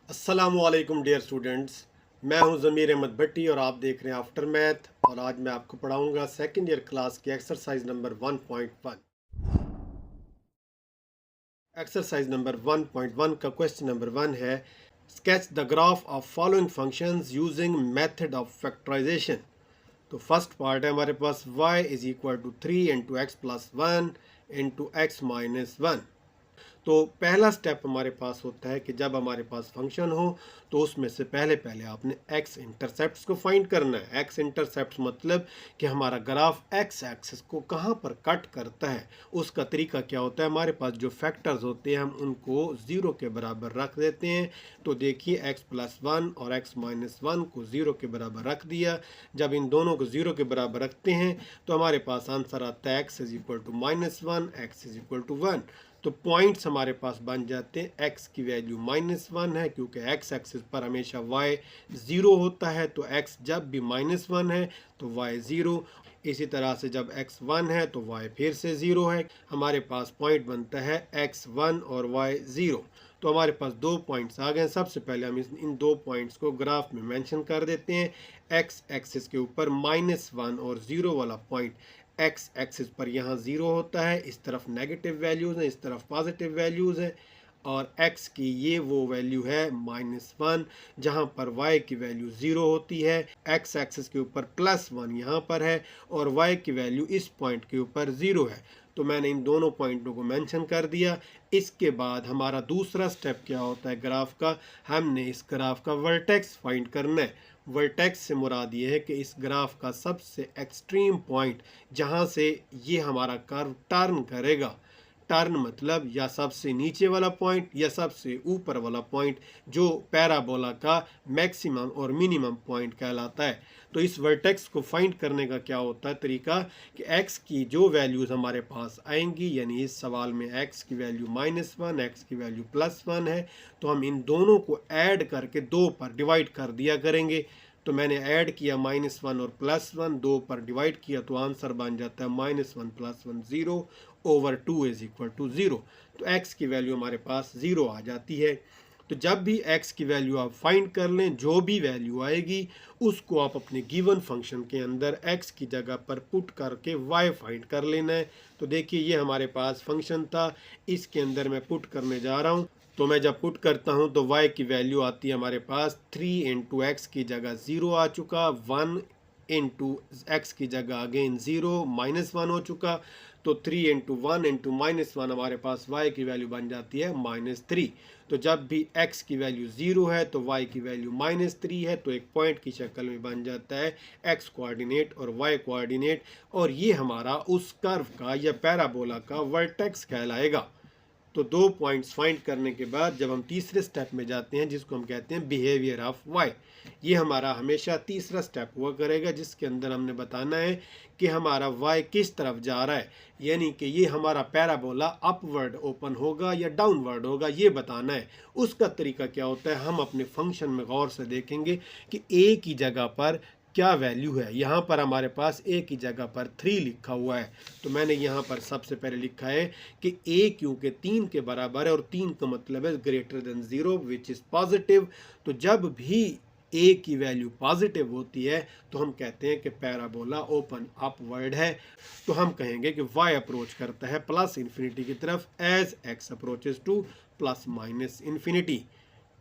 अस्सलामुअलैकुम dear students. मैं हूं ज़मीर अहमद भट्टी और आप देख रहे हैं आफ्टर मैथ। और आज मैं आपको पढ़ाऊंगा सेकंड ईयर क्लास की एक्सरसाइज नंबर 1.1। एक्सरसाइज नंबर 1.1 का क्वेश्चन नंबर 1 है, sketch the graph of following functions using method of factorization. तो फर्स्ट पार्ट है हमारे पास y is equal to 3 into x plus 1 into x minus 1। तो पहला step हमारे पास होता है कि जब हमारे पास फंक्शन हो तो उसमें से पहले पहले आपने एक्स इंटरसेप्ट्स को फाइंड करना है। एक्स इंटरसेप्ट्स मतलब कि हमारा ग्राफ एक्स एक्सिस को कहाँ पर कट करता है। उसका तरीका क्या होता है, हमारे पास जो फैक्टर्स होते हैं हम उनको ज़ीरो के बराबर रख देते हैं। तो देखिए एक्स प्लस 1 और एक्स माइनस 1 को ज़ीरो के बराबर रख दिया। जब इन दोनों को ज़ीरो के बराबर रखते हैं तो हमारे पास आंसर आता है X is equal to -1, X is equal to 1। तो पॉइंट्स हमारे पास बन जाते हैं, एक्स की वैल्यू -1 है क्योंकि एक्स एक्सिस पर हमेशा वाई 0 होता है। तो एक्स जब भी -1 है तो वाई 0। इसी तरह से जब एक्स 1 है तो वाई फिर से 0 है। हमारे पास पॉइंट बनता है एक्स 1 और वाई 0। तो हमारे पास दो पॉइंट्स आ गए। सबसे पहले हम इन दो पॉइंट्स को ग्राफ में मेंशन कर देते हैं। एक्स एक्सिस के ऊपर -1 और 0 वाला पॉइंट एक्स एक्सिस पर यहाँ 0 होता है, इस तरफ नेगेटिव वैल्यूज़ हैं, इस तरफ पॉजिटिव वैल्यूज़ हैं। और x की ये वो वैल्यू है -1 जहाँ पर y की वैल्यू 0 होती है। x एक्सिस के ऊपर +1 यहाँ पर है और y की वैल्यू इस पॉइंट के ऊपर 0 है। तो मैंने इन दोनों पॉइंटों को मेंशन कर दिया। इसके बाद हमारा दूसरा स्टेप क्या होता है ग्राफ का, हमने इस ग्राफ का वर्टेक्स फाइंड करना है। वर्टेक्स से मुराद ये है कि इस ग्राफ का सबसे एक्सट्रीम पॉइंट जहाँ से ये हमारा कर्व टर्न करेगा। टर्न मतलब या सबसे नीचे वाला पॉइंट या सबसे ऊपर वाला पॉइंट, जो पैराबोला का मैक्सिमम और मिनिमम पॉइंट कहलाता है। तो इस वर्टेक्स को फाइंड करने का क्या होता है तरीका कि x की जो वैल्यूज़ हमारे पास आएंगी, यानी इस सवाल में x की वैल्यू -1, x की वैल्यू +1 है, तो हम इन दोनों को ऐड करके 2 पर डिवाइड कर दिया करेंगे। तो मैंने ऐड किया -1 और +1, 2 पर डिवाइड किया तो आंसर बन जाता है -1 + 1 0 ओवर 2 इज इक्वल टू 0। तो x की वैल्यू हमारे पास 0 आ जाती है। तो जब भी x की वैल्यू आप फाइंड कर लें, जो भी वैल्यू आएगी उसको आप अपने गिवन फंक्शन के अंदर x की जगह पर पुट करके y फाइंड कर लेना है। तो देखिए ये हमारे पास फंक्शन था, इसके अंदर मैं पुट करने जा रहा हूँ। तो मैं जब पुट करता हूँ तो y की वैल्यू आती है हमारे पास 3 इंटू एक्स की जगह 0 आ चुका, 1 इंटू एक्स की जगह अगेन 0 -1 हो चुका। तो 3 इंटू 1 इंटू -1 हमारे पास y की वैल्यू बन जाती है -3। तो जब भी x की वैल्यू 0 है तो y की वैल्यू -3 है, तो एक पॉइंट की शक्ल में बन जाता है x कोऑर्डिनेट और y कोऑर्डिनेट। और ये हमारा उस कर्व का या पैराबोला का वर्टेक्स कहलाएगा। तो दो पॉइंट्स फाइंड करने के बाद जब हम तीसरे स्टेप में जाते हैं जिसको हम कहते हैं बिहेवियर ऑफ वाई, ये हमारा हमेशा तीसरा स्टेप हुआ करेगा जिसके अंदर हमने बताना है कि हमारा वाई किस तरफ जा रहा है, यानी कि ये हमारा पैराबोला अपवर्ड ओपन होगा या डाउनवर्ड होगा, ये बताना है। उसका तरीका क्या होता है, हम अपने फंक्शन में गौर से देखेंगे कि ए की जगह पर क्या वैल्यू है। यहाँ पर हमारे पास ए की जगह पर 3 लिखा हुआ है, तो मैंने यहाँ पर सबसे पहले लिखा है कि ए क्योंकि 3 के बराबर है और 3 का मतलब है greater than 0 which is positive. तो जब भी ए की वैल्यू पॉजिटिव होती है तो हम कहते हैं कि पैराबोला ओपन अपवर्ड है। तो हम कहेंगे कि वाई अप्रोच करता है +∞ की तरफ एज एक्स अप्रोचेस टू ±∞।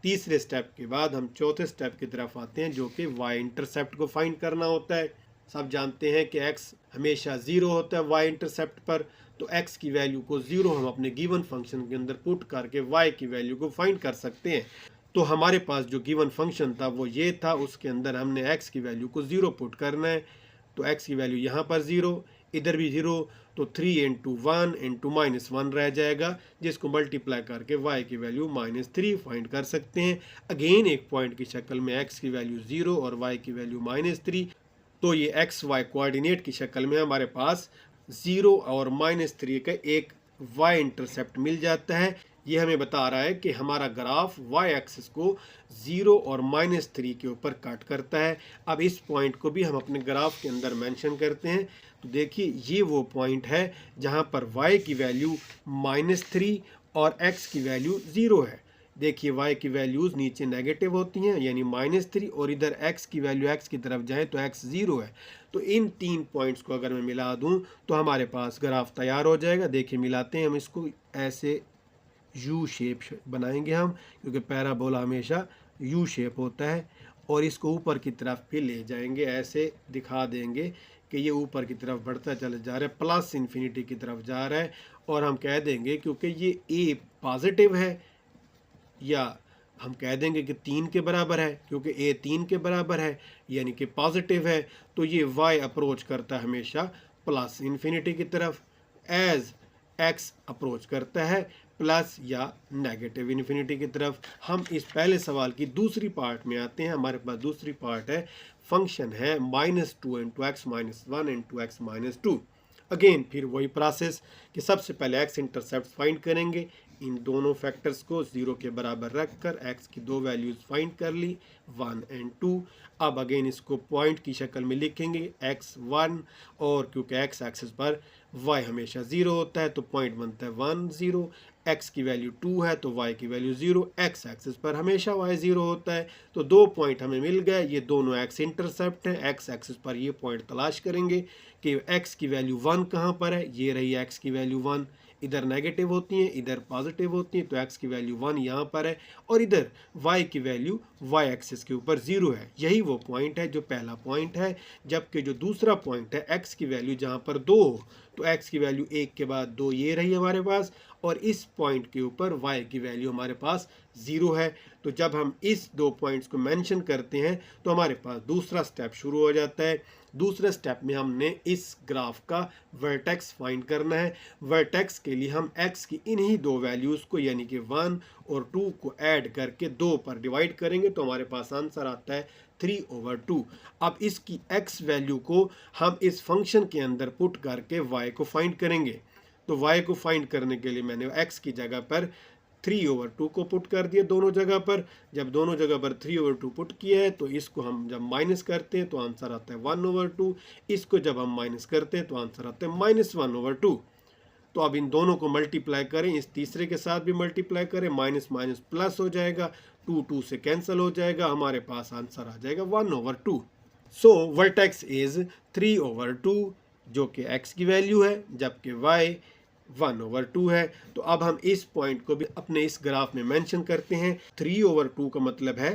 तीसरे स्टेप के बाद हम चौथे स्टेप की तरफ आते हैं जो कि वाई इंटरसेप्ट को फाइंड करना होता है। सब जानते हैं कि x हमेशा 0 होता है y इंटरसेप्ट पर। तो x की वैल्यू को 0 हम अपने गिवन फंक्शन के अंदर पुट करके y की वैल्यू को फाइंड कर सकते हैं। तो हमारे पास जो गिवन फंक्शन था वो ये था, उसके अंदर हमने x की वैल्यू को 0 पुट करना है। तो x की वैल्यू यहाँ पर 0, इधर भी 0, तो 3 इंटू 1 इंटू -1 रह जाएगा, जिसको मल्टीप्लाई करके y की वैल्यू -3 फाइंड कर सकते हैं। अगेन एक पॉइंट की शक्ल में x की वैल्यू 0 और y की वैल्यू -3। तो ये एक्स वाई कोऑर्डिनेट की शक्ल में हमारे पास 0 और -3 का एक y इंटरसेप्ट मिल जाता है। ये हमें बता रहा है कि हमारा ग्राफ y एक्सिस को 0 और -3 के ऊपर कट करता है। अब इस पॉइंट को भी हम अपने ग्राफ के अंदर मेंशन करते हैं। तो देखिए ये वो पॉइंट है जहाँ पर y की वैल्यू -3 और x की वैल्यू 0 है। देखिए y की वैल्यूज़ नीचे नेगेटिव होती हैं यानी -3, और इधर x की वैल्यू x की तरफ जाए तो x 0 है। तो इन 3 पॉइंट्स को अगर मैं मिला दूं तो हमारे पास ग्राफ तैयार हो जाएगा। देखिए मिलाते हैं हम इसको, ऐसे यू शेप बनाएंगे हम, क्योंकि पैराबोला हमेशा यू शेप होता है, और इसको ऊपर की तरफ भी ले जाएंगे, ऐसे दिखा देंगे कि ये ऊपर की तरफ बढ़ता चला जा रहा है, प्लस इन्फिनिटी की तरफ जा रहा है। और हम कह देंगे क्योंकि ये ए पॉजिटिव है, या हम कह देंगे कि 3 के बराबर है, क्योंकि ए 3 के बराबर है यानी कि पॉजिटिव है, तो ये y अप्रोच करता है हमेशा प्लस इन्फिनिटी की तरफ, एज x अप्रोच करता है प्लस या नेगेटिव इन्फिनिटी की तरफ। हम इस पहले सवाल की दूसरी पार्ट में आते हैं। हमारे पास दूसरी पार्ट है, फंक्शन है -2 into x minus 1 into x minus 2। Again फिर वही प्रोसेस कि सबसे पहले x इंटरसेप्ट फाइंड करेंगे, इन दोनों फैक्टर्स को 0 के बराबर रखकर x की दो वैल्यूज़ फाइंड कर ली, 1 एंड 2। अब अगेन इसको पॉइंट की शक्ल में लिखेंगे x1, और क्योंकि x एक्सिस पर y हमेशा 0 होता है तो पॉइंट बनता है 1 0। x की वैल्यू 2 है तो y की वैल्यू 0, x एक्सिस पर हमेशा y 0 होता है। तो दो पॉइंट हमें मिल गए, ये दोनों x इंटरसेप्ट हैं। x एक्सिस पर ये पॉइंट तलाश करेंगे कि x की वैल्यू 1 कहाँ पर है। ये रही x की वैल्यू 1, इधर नेगेटिव होती हैं इधर पॉजिटिव होती हैं, तो x की वैल्यू 1 यहाँ पर है, और इधर y की वैल्यू y एक्सिस के ऊपर 0 है। यही वो पॉइंट है जो पहला पॉइंट है। जबकि जो दूसरा पॉइंट है, x की वैल्यू जहाँ पर 2 हो, तो x की वैल्यू 1 के बाद 2 ये रही हमारे पास, और इस पॉइंट के ऊपर y की वैल्यू हमारे पास 0 है। तो जब हम इस दो पॉइंट्स को मेंशन करते हैं तो हमारे पास दूसरा स्टेप शुरू हो जाता है। दूसरे स्टेप में हमने इस ग्राफ का वर्टेक्स फाइंड करना है। वर्टेक्स के लिए हम x की इन्हीं दो वैल्यूज़ को यानी कि 1 और 2 को ऐड करके 2 पर डिवाइड करेंगे, तो हमारे पास आंसर आता है 3/2। अब इसकी x वैल्यू को हम इस फंक्शन के अंदर पुट करके y को फाइंड करेंगे। तो y को फाइंड करने के लिए मैंने x की जगह पर 3/2 को पुट कर दिया दोनों जगह पर। जब दोनों जगह पर 3/2 पुट किया है तो इसको हम जब माइनस करते हैं तो आंसर आता है 1/2। इसको जब हम माइनस करते हैं तो आंसर आता है -1/2। तो अब इन दोनों को मल्टीप्लाई करें, इस तीसरे के साथ भी मल्टीप्लाई करें, माइनस माइनस प्लस हो जाएगा, 2 से कैंसिल हो जाएगा, हमारे पास आंसर आ जाएगा 1/2। सो वर्टेक्स इज 3/2 जो कि x की वैल्यू है, जबकि y 1/2 है। तो अब हम इस पॉइंट को भी अपने इस ग्राफ में मेंशन करते हैं। 3/2 का मतलब है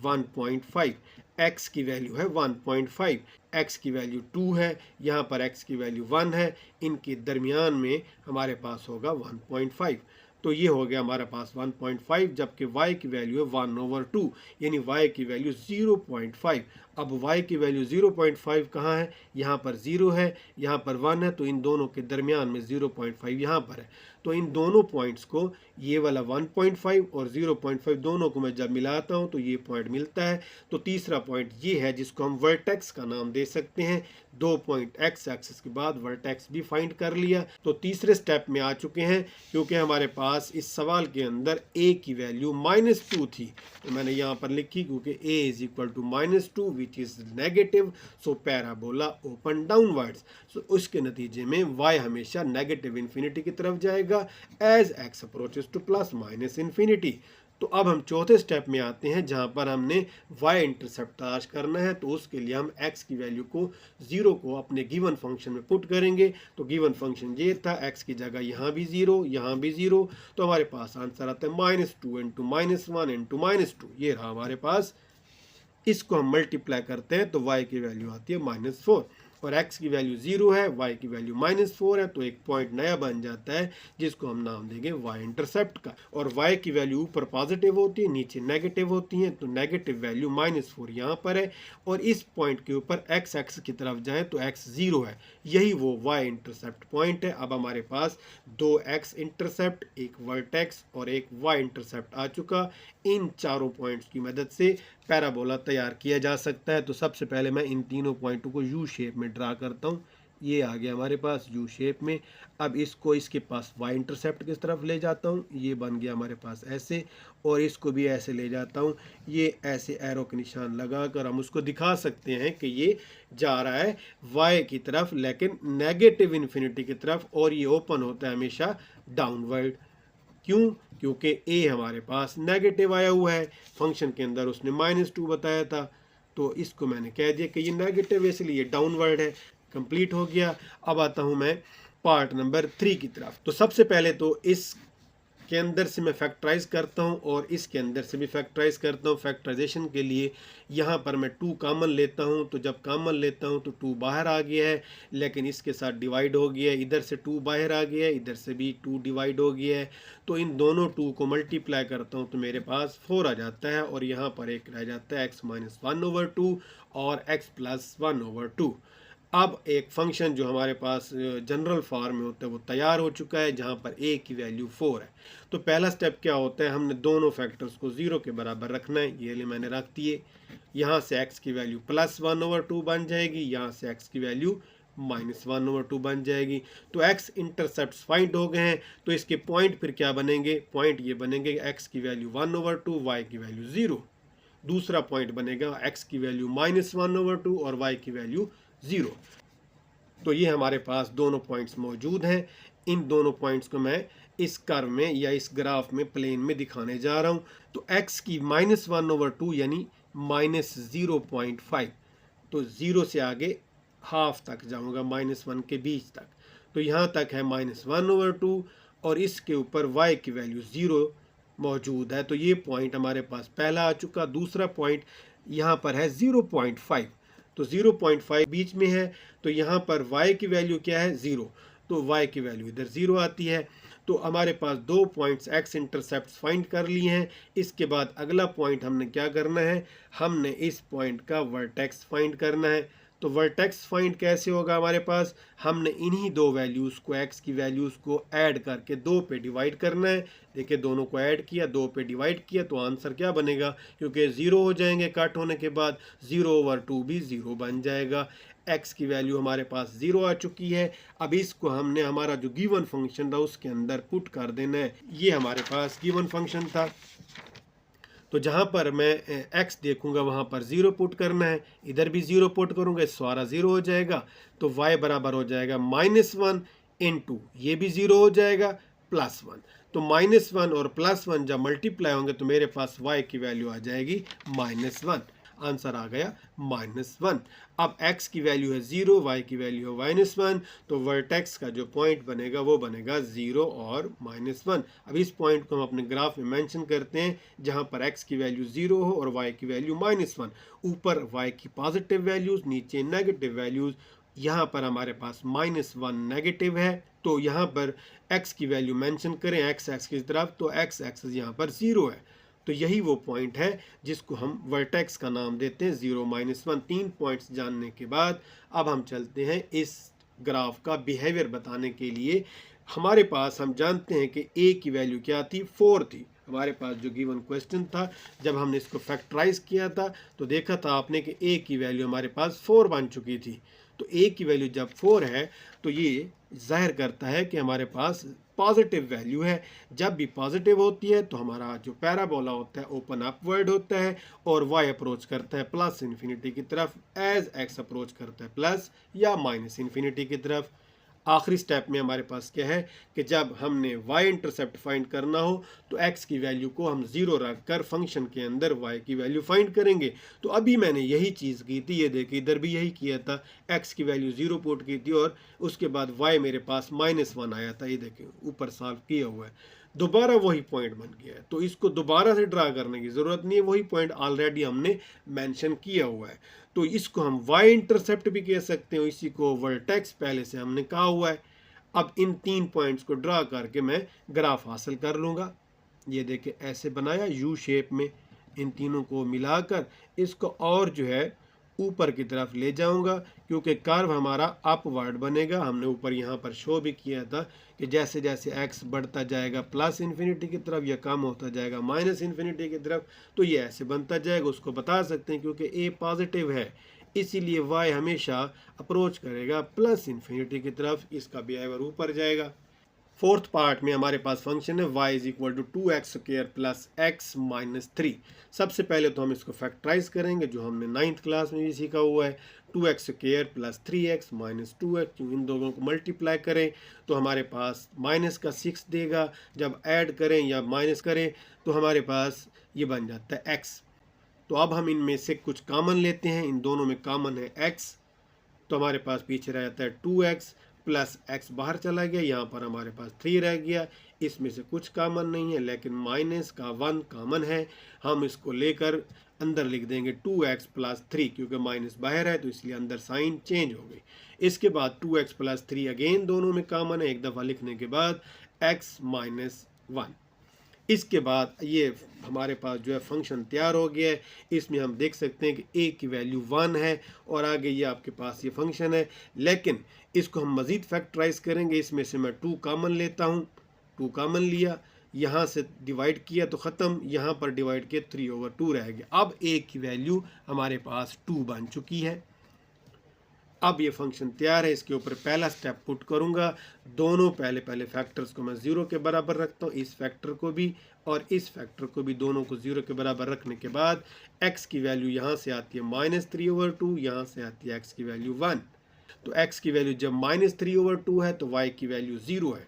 1.5, x की वैल्यू है 1.5, x की वैल्यू 2 है, यहाँ पर x की वैल्यू 1 है, इनके दरमियान में हमारे पास होगा 1.5। तो ये हो गया हमारे पास 1.5, जबकि y की वैल्यू है 1/2 यानी y की वैल्यू 0.5। अब y की वैल्यू 0.5 कहाँ है, यहाँ पर 0 है, यहाँ पर 1 है, तो इन दोनों के दरमियान में 0.5 यहाँ पर है। तो इन दोनों पॉइंट्स को, ये वाला 1.5 और 0.5 दोनों को मैं जब मिलाता हूँ तो ये पॉइंट मिलता है। तो तीसरा पॉइंट ये है जिसको हम वर्टेक्स का नाम दे सकते हैं। 2 पॉइंट x एक्सिस के बाद वर्टेक्स भी फाइंड कर लिया। तो तीसरे स्टेप में आ चुके हैं, क्योंकि हमारे पास इस सवाल के अंदर a की वैल्यू -2 थी, तो मैंने यहाँ पर लिखी क्योंकि a is equal to -2 which is negative, so parabola open downwards. So उसके नतीजे में y हमेशा नेगेटिव इन्फिनिटी की तरफ जाएगा as x approaches to plus minus infinity. तो अब हम चौथे स्टेप में आते हैं जहां पर हमने y इंटरसेप्ट तलाश करना है। तो उसके लिए हम x की वैल्यू को 0 को अपने गिवन फंक्शन में पुट करेंगे। तो गिवन फंक्शन ये था, x की जगह यहाँ भी 0 यहाँ भी 0, तो हमारे पास आंसर आता है -2 इंटू -1 इंटू -2। ये रहा हमारे पास। इसको हम मल्टीप्लाई करते हैं तो y की वैल्यू आती है -4, और x की वैल्यू 0 है, y की वैल्यू -4 है, तो एक पॉइंट नया बन जाता है जिसको हम नाम देंगे y इंटरसेप्ट का। और y की वैल्यू ऊपर पॉजिटिव होती है, नीचे नेगेटिव होती है, तो नेगेटिव वैल्यू -4 यहाँ पर है, और इस पॉइंट के ऊपर x एक्सिस की तरफ जाएं तो x 0 है, यही वो y इंटरसेप्ट पॉइंट है। अब हमारे पास 2 x इंटरसेप्ट, एक वर्टेक्स और एक y इंटरसेप्ट आ चुका। इन चारों पॉइंट्स की मदद से पैराबोला तैयार किया जा सकता है। तो सबसे पहले मैं इन तीनों पॉइंटों को यू शेप में ड्रा करता हूँ। ये आ गया हमारे पास यू शेप में। अब इसको इसके पास y इंटरसेप्ट की तरफ ले जाता हूँ, ये बन गया हमारे पास ऐसे, और इसको भी ऐसे ले जाता हूँ, ये ऐसे एरो के निशान लगाकर हम उसको दिखा सकते हैं कि ये जा रहा है y की तरफ, लेकिन नेगेटिव इन्फिनिटी की तरफ, और ये ओपन होता है हमेशा डाउनवर्ड। क्यों? क्योंकि ए हमारे पास नेगेटिव आया हुआ है, फंक्शन के अंदर उसने -2 बताया था, तो इसको मैंने कह दिया कि ये नेगेटिव है इसलिए डाउनवर्ड है। कंप्लीट हो गया। अब आता हूँ मैं पार्ट नंबर 3 की तरफ। तो सबसे पहले तो इस के अंदर से मैं फैक्टराइज करता हूँ और इसके अंदर से भी फैक्टराइज करता हूँ। फैक्टराइजेशन के लिए यहाँ पर मैं 2 कॉमन लेता हूँ, तो जब कॉमन लेता हूँ तो 2 बाहर आ गया है, लेकिन इसके साथ डिवाइड हो गया है। इधर से 2 बाहर आ गया है, इधर से भी 2 डिवाइड हो गया है। तो इन दोनों 2 को मल्टीप्लाई करता हूँ तो मेरे पास 4 आ जाता है, और यहाँ पर एक रह जाता है x-1/2 और x+1/2। अब एक फंक्शन जो हमारे पास जनरल फॉर्म में होता है वो तैयार हो चुका है, जहाँ पर a की वैल्यू 4 है। तो पहला स्टेप क्या होता है, हमने दोनों फैक्टर्स को 0 के बराबर रखना है। ये लिए मैंने रख दिए। यहाँ से x की वैल्यू +1/2 बन जाएगी, यहाँ से x की वैल्यू -1/2 बन जाएगी। तो x इंटरसेप्ट फाइंड हो गए हैं, तो इसके पॉइंट फिर क्या बनेंगे, पॉइंट ये बनेंगे x की वैल्यू 1/2, y की वैल्यू 0। दूसरा पॉइंट बनेगा x की वैल्यू -1/2 और y की वैल्यू 0। तो ये हमारे पास दोनों पॉइंट्स मौजूद हैं। इन दोनों पॉइंट्स को मैं इस कर्व में या इस ग्राफ में प्लेन में दिखाने जा रहा हूँ। तो x की -1/2 यानी -0.5, तो 0 से आगे हाफ तक जाऊँगा, -1 के बीच तक। तो यहाँ तक है -1/2 और इसके ऊपर y की वैल्यू 0 मौजूद है। तो ये पॉइंट हमारे पास पहला आ चुका। दूसरा पॉइंट यहाँ पर है 0.5, तो 0.5 बीच में है। तो यहाँ पर y की वैल्यू क्या है, 0, तो y की वैल्यू इधर 0 आती है। तो हमारे पास 2 पॉइंट्स x इंटरसेप्ट फाइंड कर लिए हैं। इसके बाद अगला पॉइंट हमने क्या करना है, हमने इस पॉइंट का वर्टेक्स फाइंड करना है। तो वर्टेक्स फाइंड कैसे होगा, हमारे पास हमने इन्हीं 2 वैल्यूज़ को, x की वैल्यूज़ को ऐड करके 2 पे डिवाइड करना है। देखिए दोनों को ऐड किया, 2 पे डिवाइड किया, तो आंसर क्या बनेगा, क्योंकि 0 हो जाएंगे कट होने के बाद, 0/2 भी 0 बन जाएगा। x की वैल्यू हमारे पास 0 आ चुकी है। अब इसको हमने हमारा जो गिवन फंक्शन था उसके अंदर पुट कर देना है। ये हमारे पास गिवन फंक्शन था, तो जहाँ पर मैं x देखूंगा वहाँ पर 0 पुट करना है। इधर भी 0 पुट करूँगा, सारा 0 हो जाएगा। तो y बराबर हो जाएगा -1 इंटू, ये भी 0 हो जाएगा, +1। तो -1 और +1 जब मल्टीप्लाई होंगे तो मेरे पास y की वैल्यू आ जाएगी -1। आंसर आ गया -1। अब x की वैल्यू है 0, y की वैल्यू है -1, तो वर्टेक्स का जो पॉइंट बनेगा वो बनेगा 0 और -1। अब इस पॉइंट को हम अपने ग्राफ में मेंशन करते हैं, जहां पर x की वैल्यू 0 हो और y की वैल्यू -1। ऊपर y की पॉजिटिव वैल्यूज, नीचे नेगेटिव वैल्यूज। यहाँ पर हमारे पास -1 नेगेटिव है, तो यहाँ पर x की वैल्यू मेंशन करें x एक्सिस की तरफ, तो x एक्सिस यहाँ पर 0 है। तो यही वो पॉइंट है जिसको हम वर्टेक्स का नाम देते हैं 0, -1। 3 पॉइंट्स जानने के बाद अब हम चलते हैं इस ग्राफ का बिहेवियर बताने के लिए। हमारे पास, हम जानते हैं कि a की वैल्यू क्या थी, 4 थी। हमारे पास जो गिवन क्वेश्चन था, जब हमने इसको फैक्टराइज किया था तो देखा था आपने कि a की वैल्यू हमारे पास 4 बन चुकी थी। तो a की वैल्यू जब 4 है तो ये जाहिर करता है कि हमारे पास पॉजिटिव वैल्यू है। जब भी पॉजिटिव होती है तो हमारा जो पैराबोला होता है ओपन अपवर्ड होता है और y अप्रोच करता है +∞ की तरफ, एज x अप्रोच करता है प्लस या -∞ की तरफ। आखिरी स्टेप में हमारे पास क्या है कि जब हमने y इंटरसेप्ट फाइंड करना हो तो x की वैल्यू को हम 0 रख कर फंक्शन के अंदर y की वैल्यू फाइंड करेंगे। तो अभी मैंने यही चीज़ की थी, ये देखिए इधर भी यही किया था, x की वैल्यू 0 पुट की थी और उसके बाद y मेरे पास -1 आया था। ये देखिए ऊपर सॉल्व किया हुआ है, दोबारा वही पॉइंट बन गया है। तो इसको दोबारा से ड्रा करने की ज़रूरत नहीं है, वही पॉइंट ऑलरेडी हमने मेंशन किया हुआ है। तो इसको हम y इंटरसेप्ट भी कह सकते हैं, इसी को वर्टेक्स पहले से हमने कहा हुआ है। अब इन 3 पॉइंट्स को ड्रा करके मैं ग्राफ हासिल कर लूँगा। ये देखिए ऐसे बनाया यू शेप में, इन तीनों को मिलाकर इसको और जो है ऊपर की तरफ ले जाऊंगा, क्योंकि कर्व हमारा अपवर्ड बनेगा। हमने ऊपर यहाँ पर शो भी किया था कि जैसे जैसे x बढ़ता जाएगा +∞ की तरफ या कम होता जाएगा -∞ की तरफ, तो ये ऐसे बनता जाएगा। उसको बता सकते हैं क्योंकि a पॉजिटिव है, इसीलिए y हमेशा अप्रोच करेगा +∞ की तरफ, इसका बिहेवियर ऊपर जाएगा। फोर्थ पार्ट में हमारे पास फंक्शन है y is equal to 2x² plus x minus 3। सबसे पहले तो हम इसको फैक्टराइज करेंगे, जो हमने 9th क्लास में भी सीखा हुआ है। 2x² plus 3x minus 2x, इन दोनों को मल्टीप्लाई करें तो हमारे पास माइनस का 6 देगा। जब ऐड करें या माइनस करें तो हमारे पास ये बन जाता है x। तो अब हम इनमें से कुछ कॉमन लेते हैं, इन दोनों में कॉमन है x, तो हमारे पास पीछे रह जाता है 2x प्लस x बाहर चला गया, यहाँ पर हमारे पास 3 रह गया। इसमें से कुछ कॉमन नहीं है, लेकिन माइनस का 1 कॉमन है। हम इसको लेकर अंदर लिख देंगे 2x प्लस 3, क्योंकि माइनस बाहर है तो इसलिए अंदर साइन चेंज हो गई। इसके बाद 2x प्लस 3 अगेन दोनों में कॉमन है, एक दफ़ा लिखने के बाद x माइनस 1। इसके बाद ये हमारे पास जो है फंक्शन तैयार हो गया है। इसमें हम देख सकते हैं कि a की वैल्यू 1 है और आगे ये आपके पास ये फंक्शन है, लेकिन इसको हम मज़ीद फैक्टराइज करेंगे। इसमें से मैं 2 कॉमन लेता हूँ, 2 कॉमन लिया, यहाँ से डिवाइड किया तो ख़त्म, यहाँ पर डिवाइड किया 3/2 रह गया। अब a की वैल्यू हमारे पास 2 बन चुकी है। अब ये फंक्शन तैयार है, इसके ऊपर पहला स्टेप पुट करूंगा। दोनों पहले फैक्टर्स को मैं 0 के बराबर रखता हूँ, इस फैक्टर को भी और इस फैक्टर को भी, दोनों को 0 के बराबर रखने के बाद x की वैल्यू यहाँ से आती है -3/2, यहाँ से आती है x की वैल्यू 1। तो x की वैल्यू जब -3/2 है तो y की वैल्यू 0 है,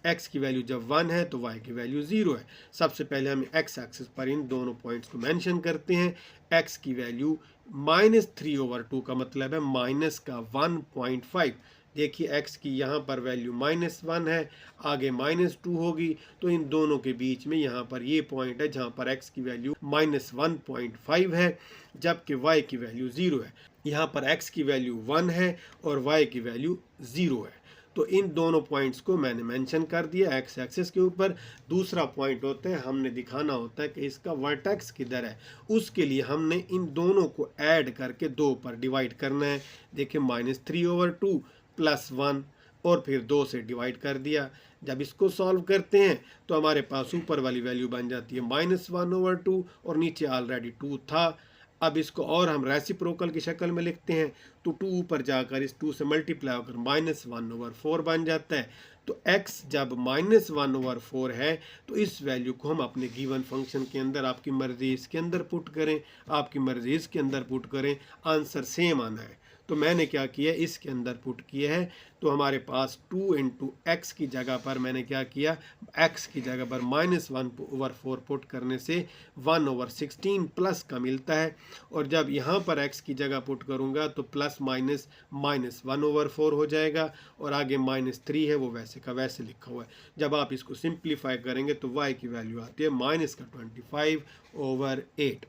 x की वैल्यू जब 1 है तो y की वैल्यू 0 है। सबसे पहले हम x एक्सिस पर इन दोनों पॉइंट्स को मेंशन करते हैं। x की वैल्यू -3/2 का मतलब है माइनस का 1.5। देखिए x की यहाँ पर वैल्यू -1 है, आगे -2 होगी, तो इन दोनों के बीच में यहाँ पर ये पॉइंट है जहाँ पर x की वैल्यू -1.5 है, जबकि y की वैल्यू 0 है। यहाँ पर x की वैल्यू 1 है और y की वैल्यू 0 है। तो इन दोनों पॉइंट्स को मैंने मेंशन कर दिया एक्स एक्सिस के ऊपर। दूसरा पॉइंट होता है, हमने दिखाना होता है कि इसका वर्टेक्स किधर है। उसके लिए हमने इन दोनों को ऐड करके 2 पर डिवाइड करना है। देखिए -3/2 प्लस 1 और फिर 2 से डिवाइड कर दिया। जब इसको सॉल्व करते हैं तो हमारे पास ऊपर वाली वैल्यू बन जाती है -1/2 और नीचे ऑलरेडी 2 था। अब इसको और हम रेसिप्रोकल की शक्ल में लिखते हैं, तो 2 ऊपर जाकर इस 2 से मल्टीप्लाई होकर -1/4 बन जाता है। तो x जब -1/4 है तो इस वैल्यू को हम अपने गिवन फंक्शन के अंदर, आपकी मर्जी इसके अंदर पुट करें, आपकी मर्जी इसके अंदर पुट करें, आंसर सेम आना है। तो मैंने क्या किया, इसके अंदर पुट किया है, तो हमारे पास 2 × x की जगह पर मैंने क्या किया, x की जगह पर -1/4 पुट करने से 1/16 प्लस का मिलता है। और जब यहाँ पर x की जगह पुट करूँगा तो प्लस माइनस -1/4 हो जाएगा और आगे -3 है, वो वैसे का वैसे लिखा हुआ है। जब आप इसको सिंप्लीफाई करेंगे तो y की वैल्यू आती है -25/8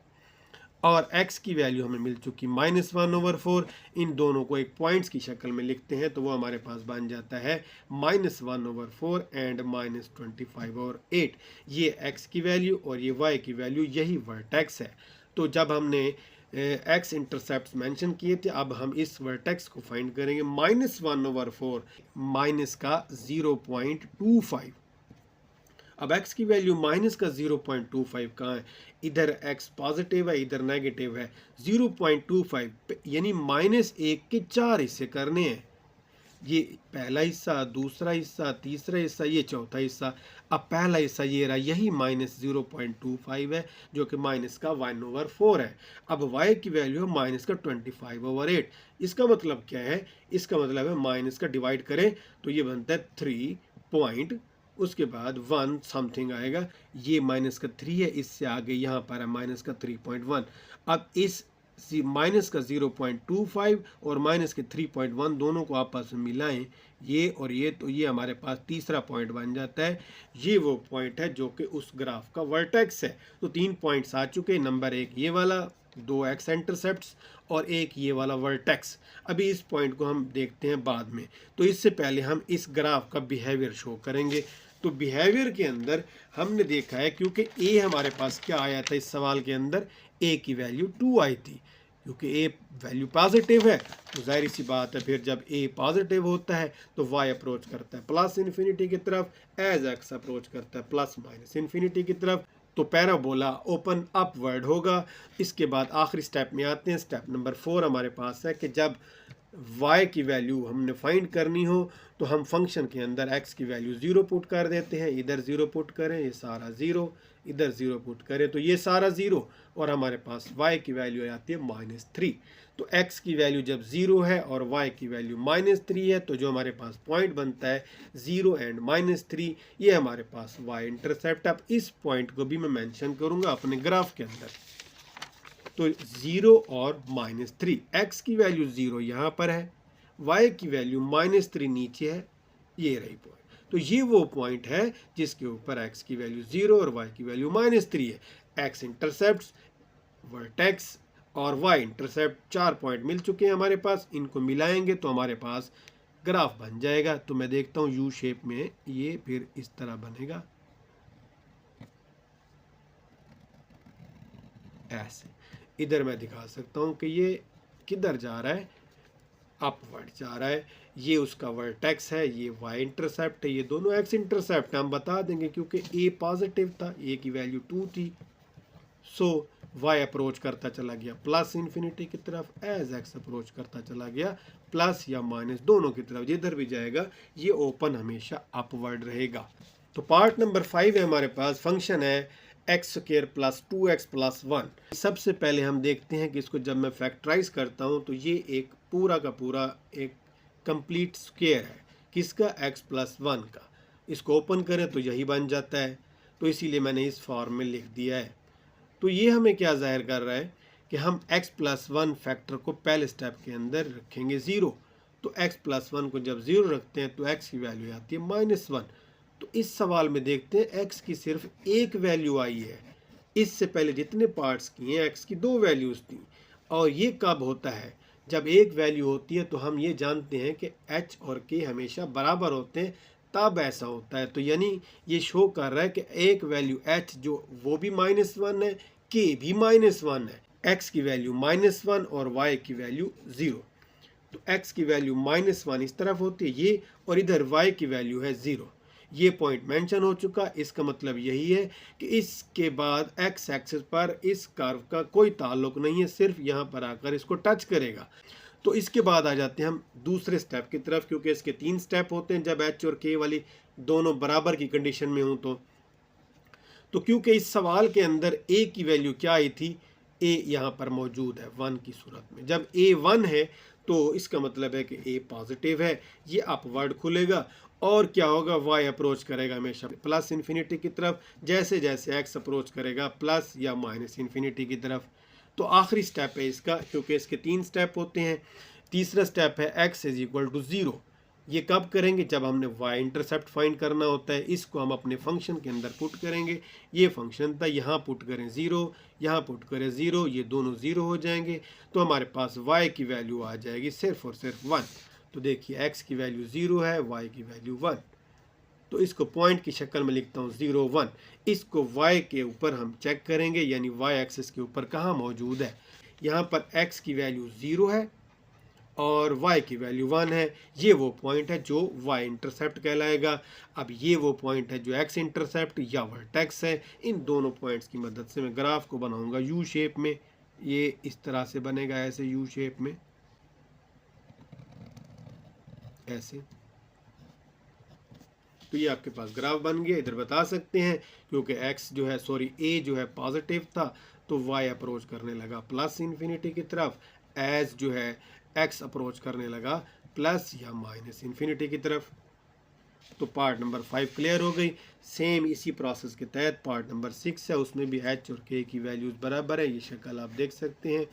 और x की वैल्यू हमें मिल चुकी -1/4। इन दोनों को एक पॉइंट्स की शक्ल में लिखते हैं तो वो हमारे पास बन जाता है -1/4 एंड -25/8। ये x की वैल्यू और ये y की वैल्यू, यही वर्टेक्स है। तो जब हमने x इंटरसेप्ट मेंशन किए थे, अब हम इस वर्टेक्स को फाइंड करेंगे। -1/4 माइनस का 0.25। अब x की वैल्यू माइनस का 0.25 कहाँ है, इधर x पॉजिटिव है इधर नेगेटिव है। 0.25 यानी -1 के 4 हिस्से करने हैं। ये पहला हिस्सा, दूसरा हिस्सा, तीसरा हिस्सा, ये चौथा हिस्सा। अब पहला हिस्सा ये रहा, यही -0.25 है, जो कि माइनस का 1/4 है। अब y की वैल्यू है माइनस का 25/8। इसका मतलब क्या है, इसका मतलब है माइनस का डिवाइड करें तो ये बनता है 3 पॉइंट, उसके बाद 1 समथिंग आएगा, ये माइनस का 3 है, इससे आगे यहाँ पर है माइनस का 3.1। अब इस माइनस का 0.25 और माइनस के 3.1 दोनों को आपस में मिलाएं, ये और ये, तो ये हमारे पास तीसरा पॉइंट बन जाता है। ये वो पॉइंट है जो कि उस ग्राफ का वर्टेक्स है। तो 3 पॉइंट्स आ चुके, नंबर 1 ये वाला, 2 एक्स इंटरसेप्ट्स और एक ये वाला वर्टेक्स। अभी इस पॉइंट को हम देखते हैं बाद में, तो इससे पहले हम इस ग्राफ का बिहेवियर शो करेंगे। तो बिहेवियर के अंदर हमने देखा है, क्योंकि ए हमारे पास क्या आया था इस सवाल के अंदर, ए की वैल्यू 2 आई थी, क्योंकि ए वैल्यू पॉजिटिव है तो जाहिर सी बात है फिर जब ए पॉजिटिव होता है तो y अप्रोच करता है प्लस इन्फिनिटी की तरफ, एज x अप्रोच करता है प्लस माइनस इन्फिनिटी की तरफ, तो पैराबोला ओपन अपवर्ड होगा। इसके बाद आखिरी स्टेप में आते हैं, स्टेप नंबर 4 हमारे पास है कि जब y की वैल्यू हमने फाइंड करनी हो तो हम फंक्शन के अंदर x की वैल्यू 0 पुट कर देते हैं, इधर 0 पुट करें, ये सारा 0, इधर 0 पुट करें तो ये सारा 0, और हमारे पास y की वैल्यू आती है -3। तो x की वैल्यू जब 0 है और y की वैल्यू -3 है तो जो हमारे पास पॉइंट बनता है 0 एंड -3, ये हमारे पास y इंटरसेप्ट। अब इस पॉइंट को भी मैं मेंशन करूंगा अपने ग्राफ के अंदर। तो 0 और -3, x की वैल्यू 0 यहाँ पर है, y की वैल्यू -3 नीचे है, ये रही पॉइंट। तो ये वो पॉइंट है जिसके ऊपर x की वैल्यू 0 और y की वैल्यू -3 है। x इंटरसेप्ट, वर्टेक्स और y इंटरसेप्ट, 4 पॉइंट मिल चुके हैं हमारे पास। इनको मिलाएंगे तो हमारे पास ग्राफ बन जाएगा। तो मैं देखता हूँ यू शेप में ये फिर इस तरह बनेगा, ऐसे। इधर मैं दिखा सकता हूँ कि ये किधर जा रहा है, अपवर्ड जा रहा है। ये उसका वर्टेक्स है, ये y इंटरसेप्ट है, ये दोनों x इंटरसेप्ट हम बता देंगे क्योंकि a पॉजिटिव था, a की वैल्यू 2 थी। सो y अप्रोच करता चला गया प्लस इन्फिनिटी की तरफ, एज x अप्रोच करता चला गया प्लस या माइनस दोनों की तरफ। जिधर भी जाएगा ये ओपन हमेशा अपवर्ड रहेगा। तो पार्ट नंबर 5 है हमारे पास, फंक्शन है x² + 2x + 1। सबसे पहले हम देखते हैं कि इसको जब मैं फैक्टराइज करता हूं तो ये एक पूरा का पूरा एक कंप्लीट स्क्वायर है, किसका, x + 1 का। इसको ओपन करें तो यही बन जाता है, तो इसीलिए मैंने इस फॉर्म में लिख दिया है। तो ये हमें क्या जाहिर कर रहा है कि हम x + 1 फैक्टर को पहले स्टेप के अंदर रखेंगे 0। तो x + 1 को जब 0 रखते हैं तो x की वैल्यू आती है -1। तो इस सवाल में देखते हैं x की सिर्फ एक वैल्यू आई है। इससे पहले जितने पार्ट्स किए हैं x की 2 वैल्यूज़ थी। और ये कब होता है, जब एक वैल्यू होती है तो हम ये जानते हैं कि h और k हमेशा बराबर होते हैं, तब ऐसा होता है। तो यानी ये शो कर रहा है कि एक वैल्यू h जो वो भी -1 है, k भी -1 है, x की वैल्यू -1 और y की वैल्यू 0। तो x की वैल्यू -1 इस तरफ होती है ये, और इधर y की वैल्यू है 0। ये पॉइंट मेंशन हो चुका। इसका मतलब यही है कि इसके बाद x एक्सिस पर इस कर्व का कोई ताल्लुक नहीं है, सिर्फ यहाँ पर आकर इसको टच करेगा। तो इसके बाद आ जाते हैं हम दूसरे स्टेप की तरफ, क्योंकि इसके 3 स्टेप होते हैं जब h और k वाली दोनों बराबर की कंडीशन में हूँ। तो क्योंकि इस सवाल के अंदर a की वैल्यू क्या आई थी, a यहाँ पर मौजूद है 1 की सूरत में। जब a 1 है तो इसका मतलब है कि a पॉजिटिव है, ये अपवर्ड खुलेगा। और क्या होगा, y अप्रोच करेगा हमेशा प्लस इन्फिनिटी की तरफ, जैसे जैसे x अप्रोच करेगा प्लस या माइनस इन्फिनिटी की तरफ। तो आखिरी स्टेप है इसका, क्योंकि इसके 3 स्टेप होते हैं। तीसरा स्टेप है x = 0। ये कब करेंगे, जब हमने y इंटरसेप्ट फाइंड करना होता है। इसको हम अपने फंक्शन के अंदर पुट करेंगे। ये फंक्शन था, यहाँ पुट करें 0, यहाँ पुट करें 0, ये दोनों 0 हो जाएंगे। तो हमारे पास y की वैल्यू आ जाएगी सिर्फ और सिर्फ 1। तो देखिए x की वैल्यू 0 है, y की वैल्यू 1। तो इसको पॉइंट की शक्ल में लिखता हूँ 0 1। इसको y के ऊपर हम चेक करेंगे, यानी y एक्सिस के ऊपर कहाँ मौजूद है। यहाँ पर x की वैल्यू 0 है और y की वैल्यू 1 है। ये वो पॉइंट है जो y इंटरसेप्ट कहलाएगा। अब ये वो पॉइंट है जो x इंटरसेप्ट या वर्टेक्स है। इन दोनों पॉइंट्स की मदद से मैं ग्राफ को बनाऊंगा यू शेप में। ये इस तरह से बनेगा, ऐसे यू शेप में, ऐसे। तो ये आपके पास ग्राफ बन गया। इधर बता सकते हैं क्योंकि x जो है a जो है पॉजिटिव था, तो y अप्रोच करने लगा प्लस इन्फिनिटी की तरफ, एज जो है x अप्रोच करने लगा प्लस या माइनस इन्फिनिटी की तरफ। तो पार्ट नंबर 5 क्लियर हो गई। सेम इसी प्रोसेस के तहत पार्ट नंबर 6 है, उसमें भी h और k की वैल्यूज़ बराबर है। ये शक्ल आप देख सकते हैं।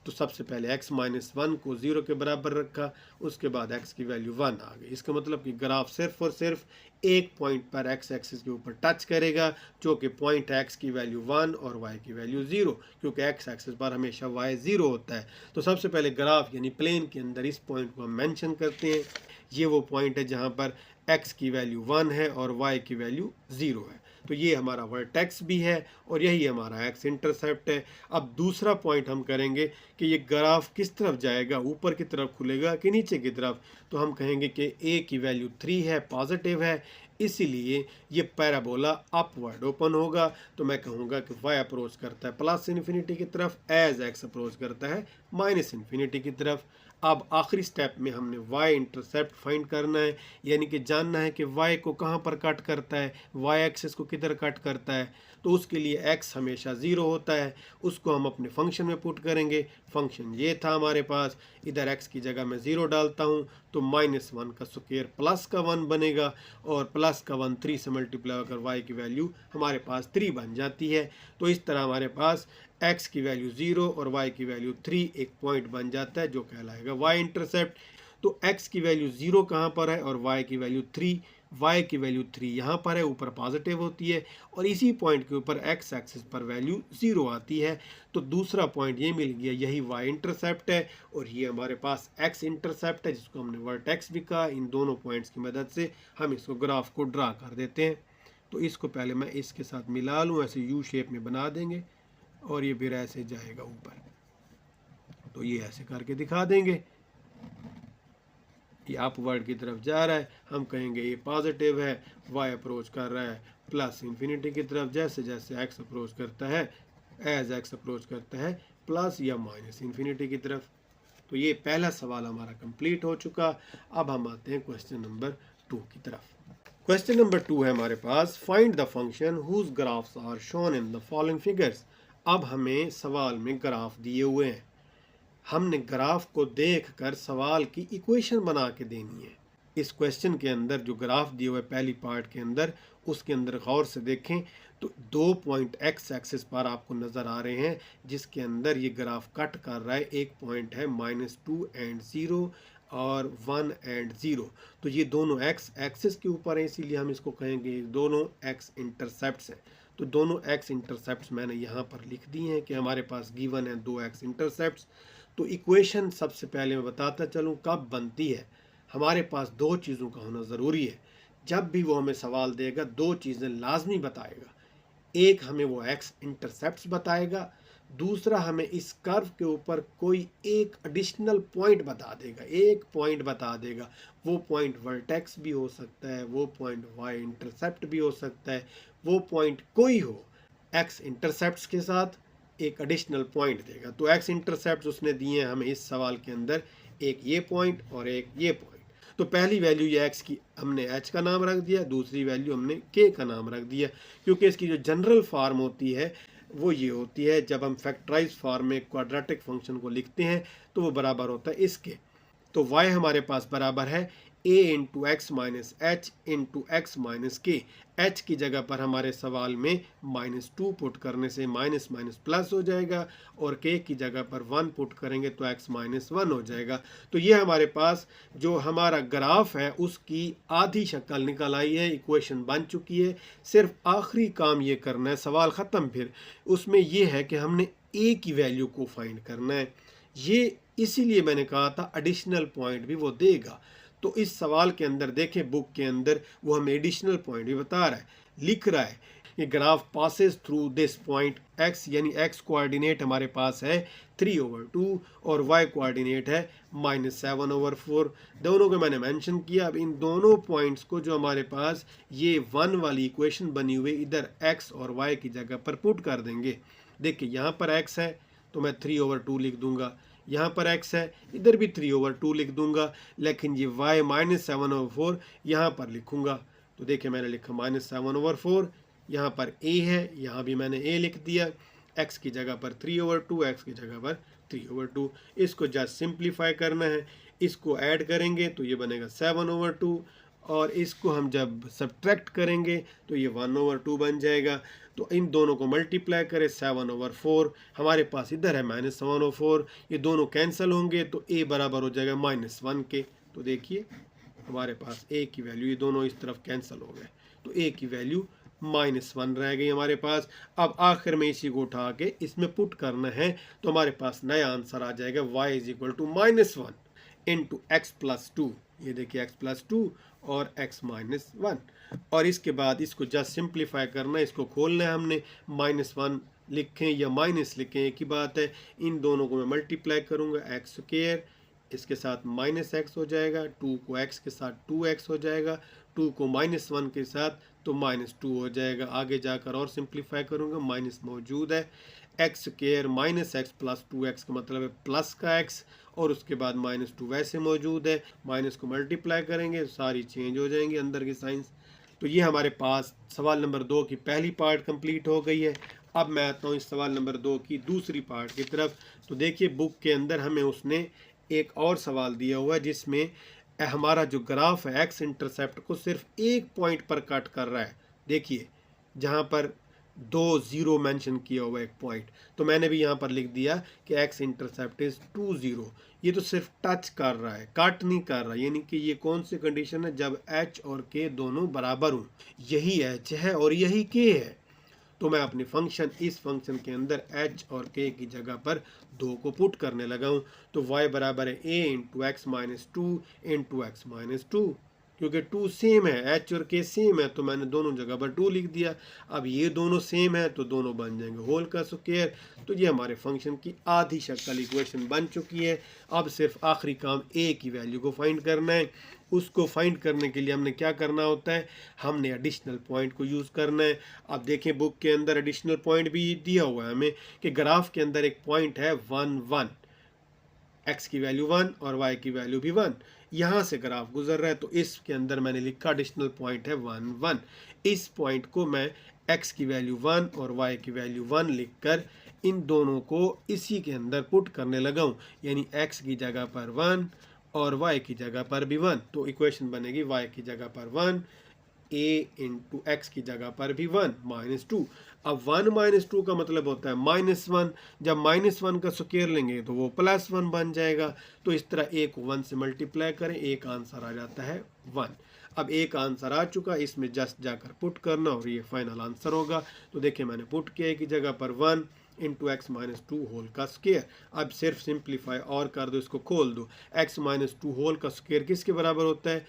तो सबसे पहले x - 1 को 0 के बराबर रखा, उसके बाद x की वैल्यू 1 आ गई। इसका मतलब कि ग्राफ सिर्फ और सिर्फ एक पॉइंट पर x एक्सिस के ऊपर टच करेगा, जो कि पॉइंट x की वैल्यू 1 और y की वैल्यू 0, क्योंकि x एक्सिस पर हमेशा y 0 होता है। तो सबसे पहले ग्राफ यानी प्लेन के अंदर इस पॉइंट को हम मेंशन करते हैं। ये वो पॉइंट है जहाँ पर x की वैल्यू 1 है और y की वैल्यू 0 है। तो ये हमारा वर्टेक्स भी है और यही हमारा x इंटरसेप्ट है। अब दूसरा पॉइंट हम करेंगे कि ये ग्राफ किस तरफ जाएगा, ऊपर की तरफ खुलेगा कि नीचे की तरफ। तो हम कहेंगे कि a की वैल्यू 3 है, पॉजिटिव है, इसीलिए ये पैराबोला अपवर्ड ओपन होगा। तो मैं कहूँगा कि y अप्रोच करता है प्लस इन्फिनिटी की तरफ, एज x अप्रोच करता है माइनस इन्फिनिटी की तरफ। अब आखिरी स्टेप में हमने y इंटरसेप्ट फाइंड करना है, यानी कि जानना है कि y को कहाँ पर कट करता है, y एक्सिस को किधर कट करता है। तो उसके लिए x हमेशा 0 होता है, उसको हम अपने फंक्शन में पुट करेंगे। फंक्शन ये था हमारे पास, इधर x की जगह मैं 0 डालता हूँ तो -1 का स्क्वायर प्लस का 1 बनेगा, और प्लस का 1 3 से मल्टीप्लाई होकर y की वैल्यू हमारे पास 3 बन जाती है। तो इस तरह हमारे पास x की वैल्यू 0 और y की वैल्यू 3 एक पॉइंट बन जाता है जो कहलाएगा y इंटरसेप्ट। तो x की वैल्यू 0 कहाँ पर है और y की वैल्यू 3, y की वैल्यू 3 यहाँ पर है, ऊपर पॉजिटिव होती है, और इसी पॉइंट के ऊपर x एक्सिस पर वैल्यू 0 आती है। तो दूसरा पॉइंट ये मिल गया, यही y इंटरसेप्ट है, और ये हमारे पास x इंटरसेप्ट है जिसको हमने वर्टेक्स भी कहा। इन दोनों पॉइंट्स की मदद से हम इसको ग्राफ को ड्रा कर देते हैं। तो इसको पहले मैं इसके साथ मिला लूँ, ऐसे यू शेप में बना देंगे, और ये फिर ऐसे जाएगा ऊपर। तो ये ऐसे करके दिखा देंगे, ये अपवर्ड की तरफ जा रहा है, हम कहेंगे ये पॉजिटिव है, y अप्रोच कर रहा है प्लस इन्फिनिटी की तरफ, जैसे जैसे x अप्रोच करता है, एज x अप्रोच करता है प्लस या माइनस इन्फिनिटी की तरफ। तो ये पहला सवाल हमारा कंप्लीट हो चुका। अब हम आते हैं क्वेश्चन नंबर 2 की तरफ। क्वेश्चन नंबर 2 है हमारे पास, find the function whose graphs are shown in the following figures. अब हमें सवाल में ग्राफ दिए हुए हैं, हमने ग्राफ को देखकर सवाल की इक्वेशन बना के देनी है। इस क्वेश्चन के अंदर जो ग्राफ दिए हुए पहली पार्ट के अंदर, उसके अंदर गौर से देखें तो 2 पॉइंट x एक्सिस पर आपको नज़र आ रहे हैं, जिसके अंदर ये ग्राफ कट कर रहा है। एक पॉइंट है -2 एंड 0 और 1 एंड 0। तो ये दोनों x एक्सिस के ऊपर है, इसीलिए हम इसको कहेंगे दोनों x इंटरसेप्ट्स हैं। तो दोनों x इंटरसेप्ट्स मैंने यहाँ पर लिख दिए हैं कि हमारे पास गिवन है 2 x इंटरसेप्ट्स। तो इक्वेशन सबसे पहले मैं बताता चलूँ कब बनती है। हमारे पास 2 चीज़ों का होना ज़रूरी है। जब भी वो हमें सवाल देगा 2 चीज़ें लाजमी बताएगा। एक हमें वो x इंटरसेप्ट्स बताएगा, दूसरा हमें इस कर्व के ऊपर कोई एक एडिशनल पॉइंट बता देगा, एक पॉइंट बता देगा। वो पॉइंट वर्टेक्स भी हो सकता है, वो पॉइंट y इंटरसेप्ट भी हो सकता है, वो पॉइंट कोई हो, x इंटरसेप्ट्स के साथ एक एडिशनल पॉइंट देगा। तो x इंटरसेप्ट उसने दिए हैं हमें इस सवाल के अंदर, एक ये पॉइंट और एक ये पॉइंट। तो पहली वैल्यू ये x की हमने h का नाम रख दिया, दूसरी वैल्यू हमने k का नाम रख दिया, क्योंकि इसकी जो जनरल फॉर्म होती है वो ये होती है, जब हम फैक्टराइज फॉर्म में क्वाड्रेटिक फंक्शन को लिखते हैं तो वो बराबर होता है इसके। तो y हमारे पास बराबर है a into x minus H into x minus k. h की जगह पर हमारे सवाल में -2 पुट करने से माइनस माइनस प्लस हो जाएगा, और k की जगह पर 1 पुट करेंगे तो x माइनस 1 हो जाएगा। तो ये हमारे पास जो हमारा ग्राफ है उसकी आधी शक्ल निकल आई है, इक्वेशन बन चुकी है। सिर्फ आखिरी काम ये करना है, सवाल ख़त्म। फिर उसमें ये है कि हमने a की वैल्यू को फाइंड करना है। ये इसीलिए मैंने कहा था एडिशनल पॉइंट भी वो देगा। तो इस सवाल के अंदर देखें, बुक के अंदर वो हमें एडिशनल पॉइंट भी बता रहा है, लिख रहा है कि graph passes through this point x, यानी x कोऑर्डिनेट हमारे पास है 3/2 और y कोऑर्डिनेट है -7/4। दोनों को मैंने मेंशन किया। अब इन दोनों पॉइंट्स को जो हमारे पास ये 1 वाली इक्वेशन बनी हुई, इधर x और y की जगह पर पुट कर देंगे। देखिए यहाँ पर x है तो मैं 3/2 लिख दूंगा, यहाँ पर x है इधर भी 3/2 लिख दूंगा, लेकिन ये y -7/4 यहाँ पर लिखूंगा। तो देखिए मैंने लिखा -7/4, यहाँ पर a है, यहाँ भी मैंने a लिख दिया, x की जगह पर 3/2, x की जगह पर 3/2। इसको जस्ट सिंप्लीफाई करना है, इसको ऐड करेंगे तो ये बनेगा 7/2, और इसको हम जब सब्ट्रैक्ट करेंगे तो ये 1/2 बन जाएगा। तो इन दोनों को मल्टीप्लाई करें 7/4, हमारे पास इधर है -7/4, ये दोनों कैंसिल होंगे तो a बराबर हो जाएगा -1 के। तो देखिए हमारे पास a की वैल्यू, ये दोनों इस तरफ कैंसिल हो गए, तो a की वैल्यू -1 रह गई हमारे पास। अब आखिर में इसी को उठा के इसमें पुट करना है तो हमारे पास नया आंसर आ जाएगा y = -1 इंटू एक्स प्लस 2। ये देखिए x प्लस 2 और x -1, और इसके बाद इसको जस्ट सिंप्लीफाई करना है, इसको खोलना है हमने, -1 लिखें या माइनस लिखें एक ही बात है। इन दोनों को मैं मल्टीप्लाई करूँगा, x² इसके साथ -x हो जाएगा, 2 को x के साथ 2x हो जाएगा, 2 को -1 के साथ तो -2 हो जाएगा। आगे जाकर और सिंप्लीफाई करूँगा, माइनस मौजूद है, x square minus x plus 2x का मतलब है प्लस का x, और उसके बाद -2 वैसे मौजूद है, माइनस को मल्टीप्लाई करेंगे सारी चेंज हो जाएंगी अंदर की साइंस। तो ये हमारे पास सवाल नंबर 2 की पहली पार्ट कंप्लीट हो गई है। अब मैं आता हूँ इस सवाल नंबर 2 की दूसरी पार्ट की तरफ। तो देखिए बुक के अंदर हमें उसने एक और सवाल दिया हुआ है जिसमें हमारा जो ग्राफ है एक्स इंटरसेप्ट को सिर्फ एक पॉइंट पर कट कर रहा है। देखिए जहाँ पर 2 0 मेंशन किया हुआ एक पॉइंट, तो मैंने भी यहाँ पर लिख दिया कि एक्स इंटरसेप्ट इज 2 0। ये तो सिर्फ टच कर रहा है, कट नहीं कर रहा, यानी कि ये कौन सी कंडीशन है, जब एच और के दोनों बराबर हों। यही एच है और यही के है। तो मैं अपने फंक्शन इस फंक्शन के अंदर h और k की जगह पर 2 को पुट करने लगा हूँ। तो y बराबर है a into x minus 2 into x minus 2, क्योंकि 2 सेम है, h और k सेम है तो मैंने दोनों जगह पर 2 लिख दिया। अब ये दोनों सेम है तो दोनों बन जाएंगे होल का स्क्वायर। तो ये हमारे फंक्शन की आधी शक्ल इक्वेशन बन चुकी है। अब सिर्फ आखिरी काम a की वैल्यू को फाइंड करना है। उसको फाइंड करने के लिए हमने क्या करना होता है, हमने एडिशनल पॉइंट को यूज़ करना है। अब देखें बुक के अंदर एडिशनल पॉइंट भी दिया हुआ है हमें कि ग्राफ के अंदर एक पॉइंट है 1 1, x की वैल्यू 1 और y की वैल्यू भी 1, यहाँ से ग्राफ गुजर रहा है। तो इसके अंदर मैंने लिखा एडिशनल पॉइंट है 1 1। इस पॉइंट को मैं x की वैल्यू 1 और y की वैल्यू 1 लिखकर इन दोनों को इसी के अंदर पुट करने लगा हूँ, यानी x की जगह पर 1 और y की जगह पर भी 1। तो इक्वेशन बनेगी y की जगह पर 1, a इंटू एक्स की जगह पर भी 1 -2। अब 1 -2 का मतलब होता है -1, जब -1 का स्क्वायर लेंगे तो वो +1 बन जाएगा। तो इस तरह a को 1 से मल्टीप्लाई करें, एक आंसर आ जाता है 1। अब एक आंसर आ चुका, इसमें जस्ट जाकर पुट करना और ये फाइनल आंसर होगा। तो देखिए मैंने पुट किया की जगह पर 1 इंटू एक्स माइनस 2 होल का स्क्वायर। अब सिर्फ सिंप्लीफाई और कर दो, इसको खोल दो। x माइनस 2 होल का स्क्वायर किसके बराबर होता है,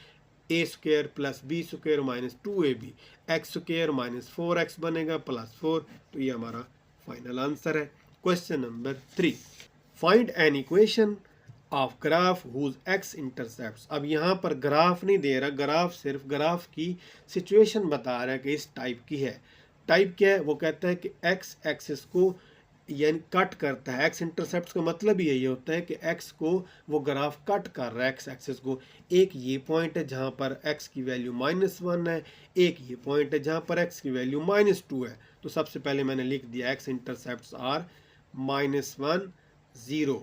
a square plus b square minus 2ab, x square minus 4x बनेगा प्लस 4। तो ये हमारा फाइनल आंसर है। Question number 3, find an equation of graph whose x intercepts. अब यहाँ पर ग्राफ नहीं दे रहा, ग्राफ सिर्फ ग्राफ की सिचुएशन बता रहा है कि इस टाइप की है। टाइप क्या है, वो कहता है कि एक्स एक्सिस को यानी कट करता है। एक्स इंटरसेप्ट का मतलब ही यही होता है कि एक्स को वो ग्राफ कट कर रहा है, एक्स एक्सिस को। एक ये पॉइंट है जहाँ पर एक्स की वैल्यू -1 है, एक ये पॉइंट है जहाँ पर एक्स की वैल्यू -2 है। तो सबसे पहले मैंने लिख दिया एक्स इंटरसेप्ट आर -1 0,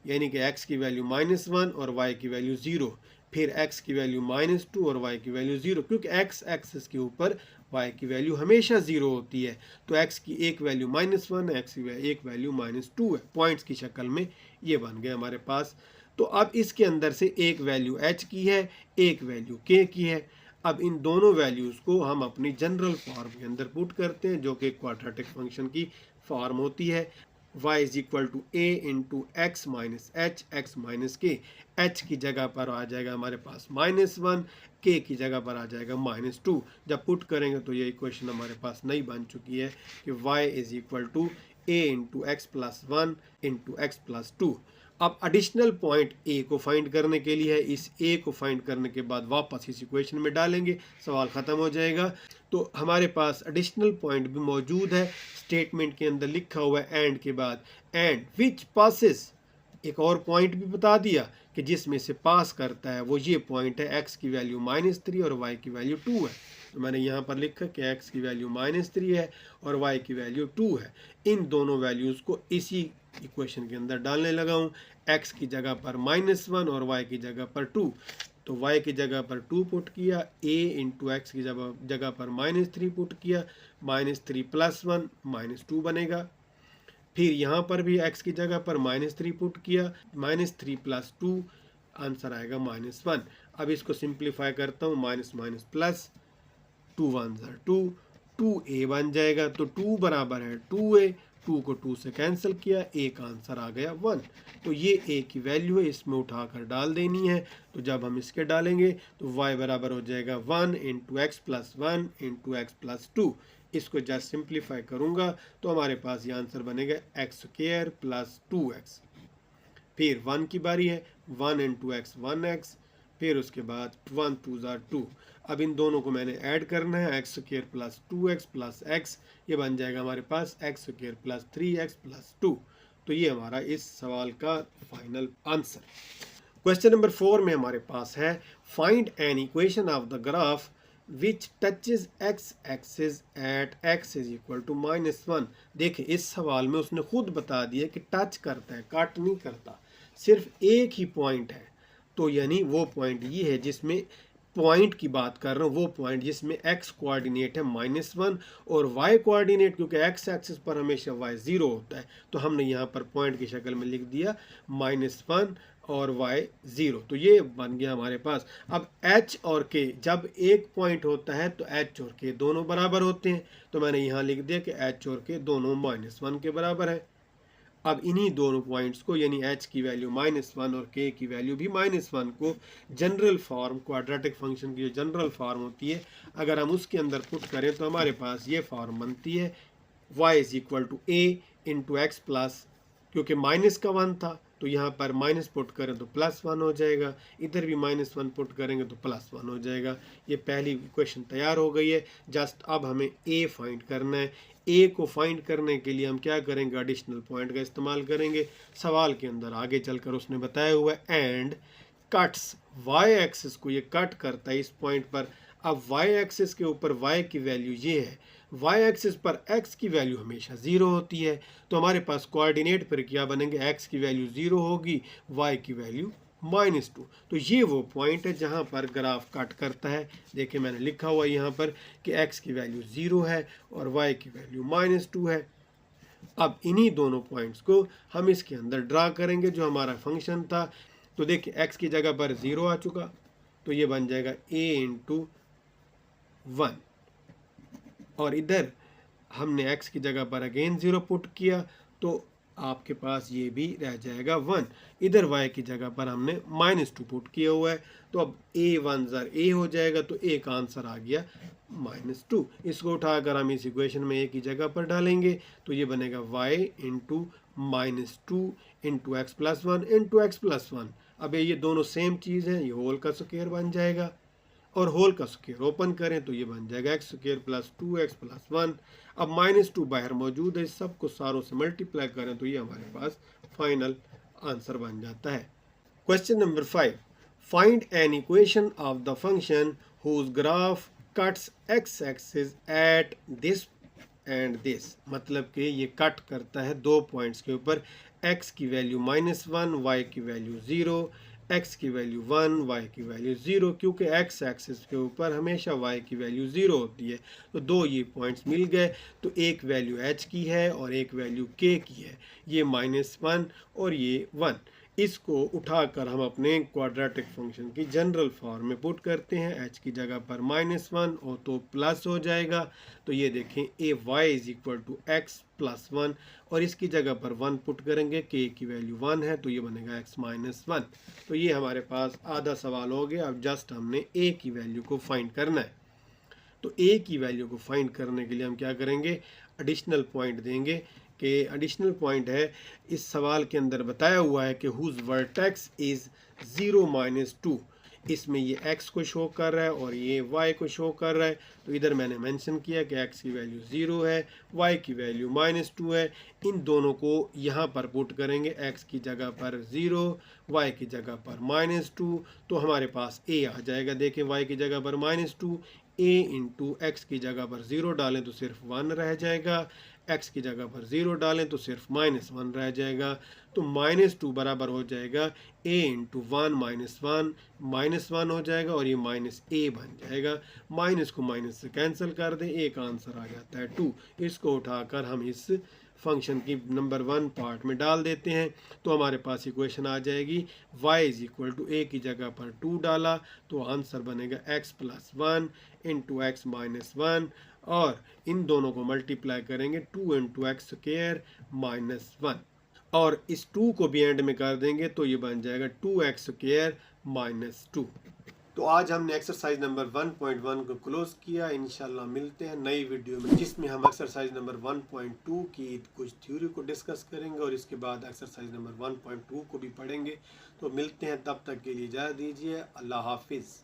यानी कि x की वैल्यू -1 और y की वैल्यू 0, फिर x की वैल्यू -2 और y की वैल्यू 0, क्योंकि x एक्सिस के ऊपर y की वैल्यू हमेशा 0 होती है। तो x की एक वैल्यू -1 है, x की एक वैल्यू -2 है। पॉइंट्स की शक्ल में ये बन गया हमारे पास। तो अब इसके अंदर से एक वैल्यू h की है, एक वैल्यू k की है। अब इन दोनों वैल्यूज़ को हम अपनी जनरल फॉर्म के अंदर पुट करते हैं, जो कि क्वाड्रेटिक फंक्शन की फॉर्म होती है। y is equal to a into x minus h x minus k. h की जगह पर आ जाएगा हमारे पास -1, k की जगह पर आ जाएगा -2। जब पुट करेंगे तो ये इक्वेशन हमारे पास नई बन चुकी है कि y is equal to a into x plus 1 into x plus 2। अब एडिशनल पॉइंट a को फाइंड करने के लिए है, इस a को फाइंड करने के बाद वापस इस इक्वेशन में डालेंगे, सवाल ख़त्म हो जाएगा। तो हमारे पास एडिशनल पॉइंट भी मौजूद है, स्टेटमेंट के अंदर लिखा हुआ है एंड के बाद, एंड विच पासिस, एक और पॉइंट भी बता दिया कि जिसमें से पास करता है वो ये पॉइंट है, x की वैल्यू -3 और y की वैल्यू 2 है। तो मैंने यहाँ पर लिखा कि x की वैल्यू -3 है और y की वैल्यू 2 है। इन दोनों वैल्यूज़ को इसी इक्वेशन के अंदर डालने लगा हूँ, x की जगह पर -1 और y की जगह पर 2। तो y की जगह पर 2 पुट किया, a इंटू एक्स की जगह पर -3 पुट किया, -3 प्लस 1 -2 बनेगा। फिर यहाँ पर भी x की जगह पर -3 पुट किया, -3 प्लस 2 आंसर आएगा -1। अब इसको सिंप्लीफाई करता हूँ, माइनस माइनस प्लस, 2 1 2, 2a बन जाएगा। तो 2 बराबर है 2a, 2 को 2 से कैंसिल किया, एक आंसर आ गया 1। तो ये a की वैल्यू है, इसमें उठाकर डाल देनी है। तो जब हम इसके डालेंगे तो y बराबर हो जाएगा 1 into x plus 1 into x plus 2। इसको जस्ट सिंप्लीफाई करूँगा तो हमारे पास ये आंसर बनेगा एक्स स्क्वायर प्लस 2x। फिर 1 की बारी है, 1 इंटू एक्स 1x, फिर उसके बाद 1 2 2। अब इन दोनों को मैंने ऐड करना है, x square plus 2x plus x, ये बन जाएगा हमारे पास x square plus 3x plus 2। तो ये हमारा इस सवाल का फाइनल आंसर। क्वेश्चन नंबर 4 में हमारे पास है find an equation of the graph which touches x axis at x is equal to -1। देखिए इस सवाल में उसने खुद बता दिया कि टच करता है, कट नहीं करता, सिर्फ एक ही पॉइंट है। तो यानी वो पॉइंट ये है जिसमें पॉइंट की बात कर रहा हूँ, वो पॉइंट जिसमें x कोऑर्डिनेट है -1 और y कोऑर्डिनेट, क्योंकि x एक्सिस पर हमेशा y 0 होता है, तो हमने यहाँ पर पॉइंट की शक्ल में लिख दिया -1 और y 0। तो ये बन गया हमारे पास। अब h और k जब एक पॉइंट होता है तो h और k दोनों बराबर होते हैं, तो मैंने यहाँ लिख दिया कि h और k दोनों -1 के बराबर है। अब इन्हीं दोनों पॉइंट्स को यानी h की वैल्यू -1 और k की वैल्यू भी -1 को जनरल फॉर्म, क्वाड्रेटिक फंक्शन की जो जनरल फॉर्म होती है, अगर हम उसके अंदर पुट करें तो हमारे पास ये फॉर्म बनती है y is equal to a into x plus, क्योंकि माइनस का 1 था तो यहाँ पर माइनस पुट करें तो +1 हो जाएगा, इधर भी -1 पुट करेंगे तो +1 हो जाएगा। ये पहली इक्वेशन तैयार हो गई है। जस्ट अब हमें a फाइंड करना है। a को फाइंड करने के लिए हम क्या करेंगे, एडिशनल पॉइंट का इस्तेमाल करेंगे। सवाल के अंदर आगे चलकर उसने बताया हुआ है एंड कट्स y एक्सिस को, ये कट करता है इस पॉइंट पर। अब y एक्सिस के ऊपर y की वैल्यू ये है, y एक्सिस पर x की वैल्यू हमेशा 0 होती है, तो हमारे पास कोऑर्डिनेट पर क्या बनेंगे, x की वैल्यू 0 होगी, y की वैल्यू -2। तो ये वो पॉइंट है जहाँ पर ग्राफ कट करता है। देखिए मैंने लिखा हुआ यहाँ पर कि x की वैल्यू 0 है और y की वैल्यू -2 है। अब इन्हीं दोनों पॉइंट्स को हम इसके अंदर ड्रा करेंगे जो हमारा फंक्शन था। तो देखिए x की जगह पर 0 आ चुका, तो ये बन जाएगा a इंटू 1, और इधर हमने x की जगह पर अगेन 0 पुट किया तो आपके पास ये भी रह जाएगा 1। इधर y की जगह पर हमने -2 पुट किया हुआ है, तो अब a1 ज़र a हो जाएगा, तो a का आंसर आ गया -2। इसको उठाकर हम इस इक्वेशन में a की जगह पर डालेंगे तो ये बनेगा y into -2 into x plus 1 into x plus 1। अब ये दोनों सेम चीज़ है, ये होल का स्क्वायर बन जाएगा, और होल का स्क्वायर ओपन करें तो ये बन जाएगा x square plus 2x plus 1। अब -2 बाहर मौजूद है, इस सब को सारों से मल्टीप्लाई करें तो ये हमारे पास फाइनल आंसर बन जाता है। Question number 5, find an equation of the function whose graph cuts x axis at this and this. मतलब कि ये कट करता है दो पॉइंट्स के ऊपर, x की वैल्यू -1, y की वैल्यू 0, x की वैल्यू 1, y की वैल्यू 0, क्योंकि x एक्सिस के ऊपर हमेशा y की वैल्यू 0 होती है। तो दो ये पॉइंट्स मिल गए, तो एक वैल्यू h की है और एक वैल्यू k की है, ये -1 और ये 1। इसको उठाकर हम अपने क्वाड्रेटिक फंक्शन की जनरल फॉर्म में पुट करते हैं, h की जगह पर -1 और तो प्लस हो जाएगा। तो ये देखें a y is equal to x plus 1, और इसकी जगह पर 1 पुट करेंगे, k की वैल्यू 1 है तो ये बनेगा x माइनस 1। तो ये हमारे पास आधा सवाल हो गया। अब जस्ट हमने a की वैल्यू को फाइंड करना है। तो a की वैल्यू को फाइंड करने के लिए हम क्या करेंगे, एडिशनल पॉइंट देंगे। कि एडिशनल पॉइंट है, इस सवाल के अंदर बताया हुआ है कि हुज वर्टेक्स इज 0 -2। इसमें ये x को शो कर रहा है और ये y को शो कर रहा है। तो इधर मैंने मेंशन किया कि x की वैल्यू 0 है, y की वैल्यू -2 है। इन दोनों को यहाँ पर पुट करेंगे, x की जगह पर 0, y की जगह पर -2, तो हमारे पास a आ जाएगा। देखें y की जगह पर -2, a इंटू एक्स की जगह पर 0 डालें तो सिर्फ 1 रह जाएगा, x की जगह पर 0 डालें तो सिर्फ -1 रह जाएगा। तो -2 बराबर हो जाएगा a इंटू 1 -1 हो जाएगा, और ये -a बन जाएगा। माइनस को माइनस से कैंसिल कर दें, a का आंसर आ जाता है 2। इसको उठाकर हम इस फंक्शन की नंबर 1 पार्ट में डाल देते हैं, तो हमारे पास इक्वेशन आ जाएगी y is equal to a की जगह पर 2 डाला तो आंसर बनेगा x plus 1 into x minus 1, और इन दोनों को मल्टीप्लाई करेंगे 2 इंटू एक्स स्क्वायर माइनस 1, और इस 2 को भी एंड में कर देंगे तो ये बन जाएगा 2x स्क्वायर माइनस 2। तो आज हमने एक्सरसाइज नंबर 1.1 को क्लोज किया। इंशाल्लाह मिलते हैं नई वीडियो में जिसमें हम एक्सरसाइज नंबर 1.2 की कुछ थ्योरी को डिस्कस करेंगे और इसके बाद एक्सरसाइज नंबर 1.2 को भी पढ़ेंगे। तो मिलते हैं, तब तक के लिए इजाज़त दीजिए। अल्लाह हाफिज़।